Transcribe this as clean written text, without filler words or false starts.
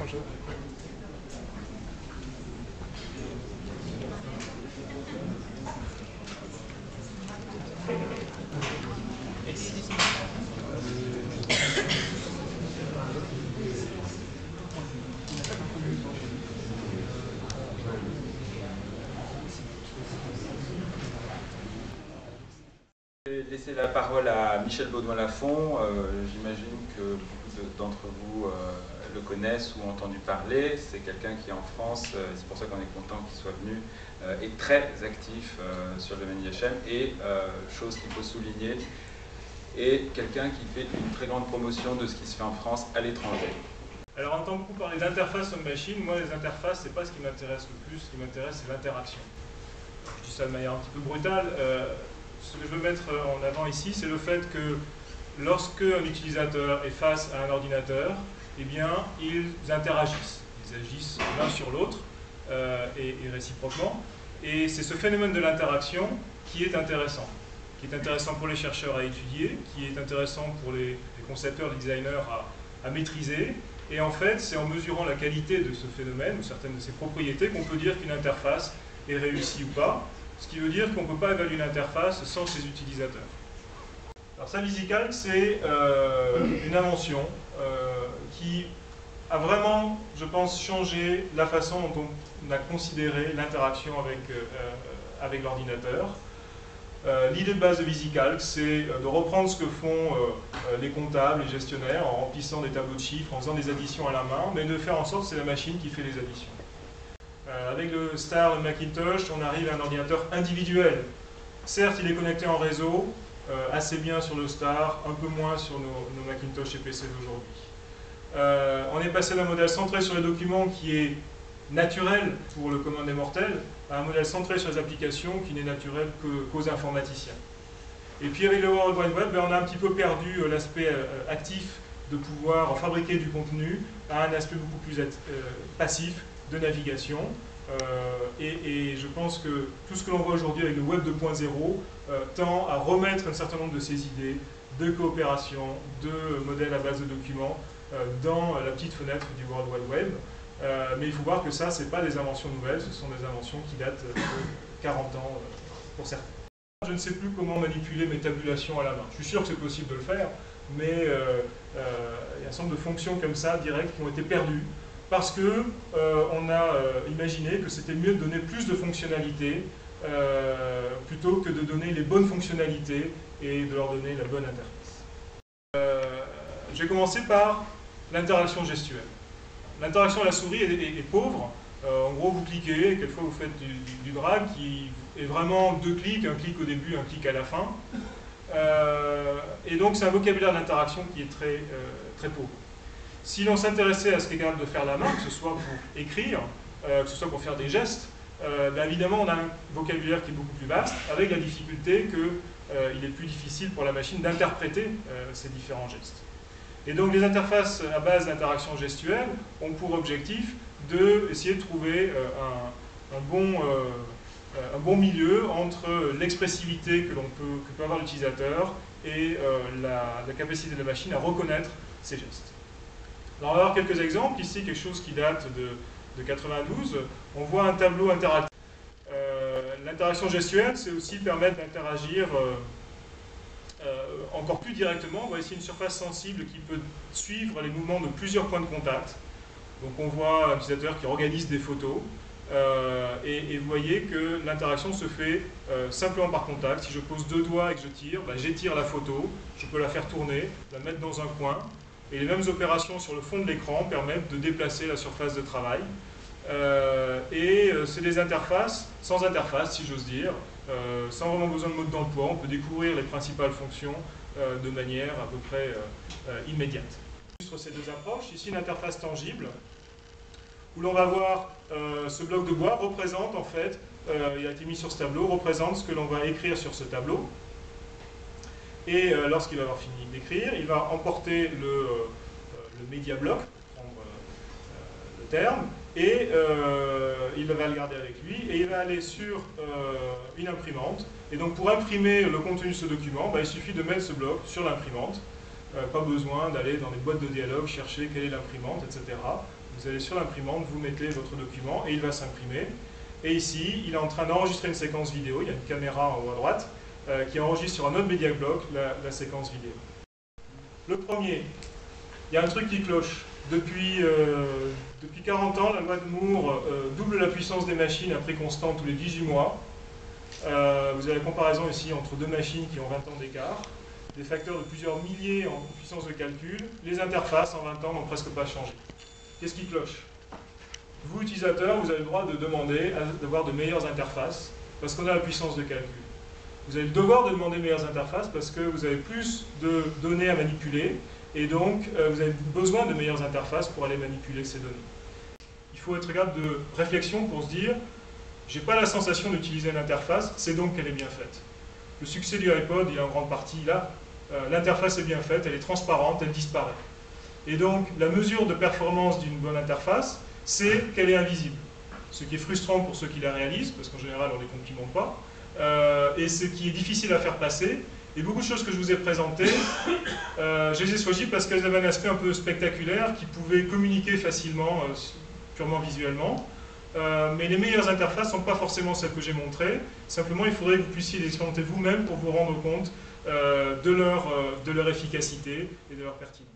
bonjour. Je vais laisser la parole à Michel Baudouin-Lafont. J'imagine que beaucoup d'entre vous le connaissent ou ont entendu parler. C'est quelqu'un qui en France, c'est pour ça qu'on est content qu'il soit venu, est très actif sur le domaine IHM et, chose qu'il faut souligner, est quelqu'un qui fait une très grande promotion de ce qui se fait en France à l'étranger. Alors, en tant que vous parlez d'interface on-machine, moi les interfaces, c'est pas ce qui m'intéresse le plus. Ce qui m'intéresse, c'est l'interaction. Je dis ça de manière un petit peu brutale. Ce que je veux mettre en avant ici, c'est le fait que lorsque un utilisateur est face à un ordinateur, eh bien, ils interagissent. Ils agissent l'un sur l'autre et réciproquement. Et c'est ce phénomène de l'interaction qui est intéressant pour les chercheurs à étudier, qui est intéressant pour les concepteurs, les designers à maîtriser. Et en fait, c'est en mesurant la qualité de ce phénomène, ou certaines de ses propriétés, qu'on peut dire qu'une interface est réussie ou pas. Ce qui veut dire qu'on ne peut pas évaluer une interface sans ses utilisateurs. Alors ça, VisiCalc, c'est une invention qui a vraiment, je pense, changé la façon dont on a considéré l'interaction avec l'ordinateur. L'idée de base de VisiCalc, c'est de reprendre ce que font les comptables, les gestionnaires, en remplissant des tableaux de chiffres, en faisant des additions à la main, mais de faire en sorte que c'est la machine qui fait les additions. Avec le Star, le Macintosh, on arrive à un ordinateur individuel. Certes, il est connecté en réseau, assez bien sur le Star, un peu moins sur nos Macintosh et PC d'aujourd'hui. On est passé d'un modèle centré sur les documents qui est naturel pour le commun des mortels à un modèle centré sur les applications qui n'est naturel qu'aux informaticiens. Et puis avec le World Wide Web, on a un petit peu perdu l'aspect actif de pouvoir fabriquer du contenu à un aspect beaucoup plus passif de navigation. Et je pense que tout ce que l'on voit aujourd'hui avec le Web 2.0 tend à remettre un certain nombre de ces idées de coopération, de modèles à base de documents dans la petite fenêtre du World Wide Web. Mais il faut voir que ça, ce n'est pas des inventions nouvelles, ce sont des inventions qui datent de 40 ans pour certaines. Je ne sais plus comment manipuler mes tabulations à la main. Je suis sûr que c'est possible de le faire, mais il y a un certain nombre de fonctions comme ça, directes, qui ont été perdues parce qu'on a imaginé que c'était mieux de donner plus de fonctionnalités plutôt que de donner les bonnes fonctionnalités et de leur donner la bonne interface. Je vais commencer par l'interaction gestuelle. L'interaction à la souris est pauvre. En gros, vous cliquez, quelquefois vous faites du drag qui est vraiment 2 clics, un clic au début, un clic à la fin. Et donc c'est un vocabulaire d'interaction qui est très pauvre. Si l'on s'intéressait à ce qu'est capable de faire la main, que ce soit pour écrire, que ce soit pour faire des gestes, évidemment on a un vocabulaire qui est beaucoup plus vaste, avec la difficulté qu'il est plus difficile pour la machine d'interpréter ces différents gestes. Et donc les interfaces à base d'interaction gestuelle ont pour objectif d'essayer de trouver un bon milieu entre l'expressivité que peut avoir l'utilisateur et la capacité de la machine à reconnaître ces gestes. Alors on va voir quelques exemples. Ici, quelque chose qui date de 92. On voit un tableau interactif. L'interaction gestuelle, c'est aussi permettre d'interagir encore plus directement. On voit ici une surface sensible qui peut suivre les mouvements de plusieurs points de contact. Donc on voit un utilisateur qui organise des photos. Et vous voyez que l'interaction se fait simplement par contact. Si je pose 2 doigts et que je tire, j'étire la photo, je peux la faire tourner, la mettre dans un coin. Et les mêmes opérations sur le fond de l'écran permettent de déplacer la surface de travail. C'est des interfaces, sans interface si j'ose dire, sans vraiment besoin de mode d'emploi. On peut découvrir les principales fonctions de manière à peu près immédiate. Sur ces 2 approches, ici une interface tangible, où l'on va voir ce bloc de bois représente en fait, il a été mis sur ce tableau, représente ce que l'on va écrire sur ce tableau. Et lorsqu'il va avoir fini d'écrire, il va emporter le média bloc, pour prendre le terme, et il va le garder avec lui, et il va aller sur une imprimante. Et donc pour imprimer le contenu de ce document, il suffit de mettre ce bloc sur l'imprimante. Pas besoin d'aller dans les boîtes de dialogue chercher quelle est l'imprimante, etc. Vous allez sur l'imprimante, vous mettez votre document et il va s'imprimer. Et ici, il est en train d'enregistrer une séquence vidéo, il y a une caméra en haut à droite, qui enregistre sur un autre Media Block la séquence vidéo. Le premier, il y a un truc qui cloche. Depuis 40 ans, la loi de Moore double la puissance des machines à prix constant tous les 18 mois. Vous avez la comparaison ici entre deux machines qui ont 20 ans d'écart, des facteurs de plusieurs milliers en puissance de calcul. Les interfaces en 20 ans n'ont presque pas changé. Qu'est-ce qui cloche? Vous, utilisateurs, vous avez le droit de demander d'avoir de meilleures interfaces parce qu'on a la puissance de calcul. Vous avez le devoir de demander de meilleures interfaces parce que vous avez plus de données à manipuler et donc vous avez besoin de meilleures interfaces pour aller manipuler ces données. Il faut être capable de réflexion pour se dire j'ai pas la sensation d'utiliser une interface, c'est donc qu'elle est bien faite. Le succès du iPod, il est en grande partie là. L'interface est bien faite, elle est transparente, elle disparaît. Et donc la mesure de performance d'une bonne interface, c'est qu'elle est invisible. Ce qui est frustrant pour ceux qui la réalisent, parce qu'en général on ne les complimente pas, et ce qui est difficile à faire passer. Et beaucoup de choses que je vous ai présentées, je les ai choisies parce qu'elles avaient un aspect un peu spectaculaire, qui pouvait communiquer facilement, purement visuellement. Mais les meilleures interfaces ne sont pas forcément celles que j'ai montrées. Simplement, il faudrait que vous puissiez les expérimenter vous-même pour vous rendre compte de leur efficacité et de leur pertinence.